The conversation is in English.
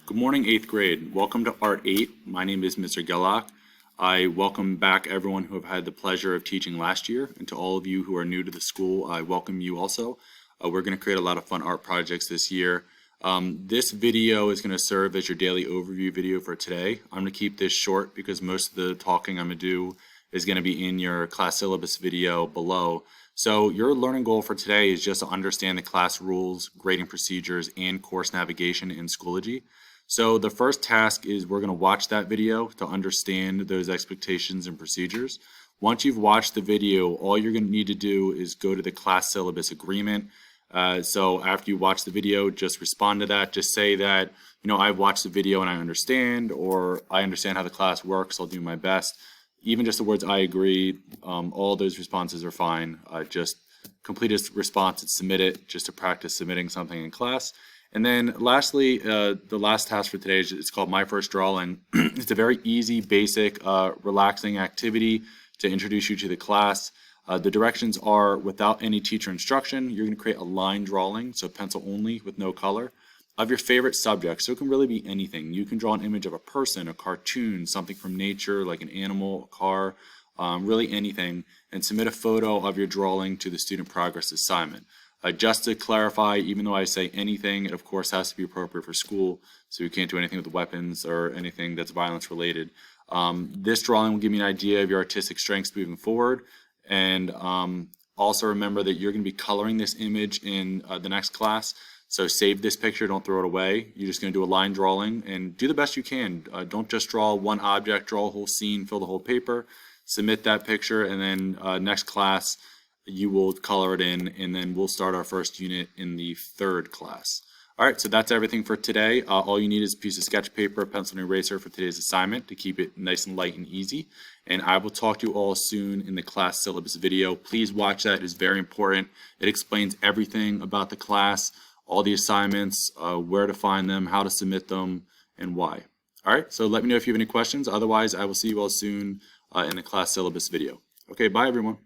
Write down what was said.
Good morning, 8th grade. Welcome to Art 8. My name is Mr. Gellock. I welcome back everyone who have had the pleasure of teaching last year, and to all of you who are new to the school, I welcome you also. We're going to create a lot of fun art projects this year. This video is going to serve as your daily overview video for today. I'm going to keep this short because most of the talking I'm going to do is going to be in your class syllabus video below. So your learning goal for today is just to understand the class rules, grading procedures, and course navigation in Schoology. So the first task is we're going to watch that video to understand those expectations and procedures. Once you've watched the video, all you're going to need to do is go to the class syllabus agreement. So after you watch the video, just respond to that. Just say that, I've watched the video and I understand, or I understand how the class works. I'll do my best. Even just the words I agree, all those responses are fine. Just complete a response and submit it just to practice submitting something in class. And then lastly, the last task for today is called My First Drawing. It's a very easy, basic, relaxing activity to introduce you to the class. The directions are without any teacher instruction. You're going to create a line drawing, so pencil only with no color, of your favorite subject. So it can really be anything. You can draw an image of a person, a cartoon, something from nature like an animal, a car, really anything, and submit a photo of your drawing to the student progress assignment. Just to clarify, even though I say anything, it of course has to be appropriate for school, so you can't do anything with weapons or anything that's violence related. This drawing will give you an idea of your artistic strengths moving forward, and also remember that you're going to be coloring this image in the next class, so save this picture, don't throw it away. You're just going to do a line drawing and do the best you can. Don't just draw one object, draw a whole scene, fill the whole paper, submit that picture, and then next class you will color it in, and then we'll start our first unit in the third class. All right, so that's everything for today. All you need is a piece of sketch paper, a pencil, and eraser for today's assignment to keep it nice and light and easy. And I will talk to you all soon in the class syllabus video. Please watch that. It is very important. It explains everything about the class, all the assignments, where to find them, how to submit them, and why. All right, so let me know if you have any questions. Otherwise, I will see you all soon in the class syllabus video. Okay, bye everyone.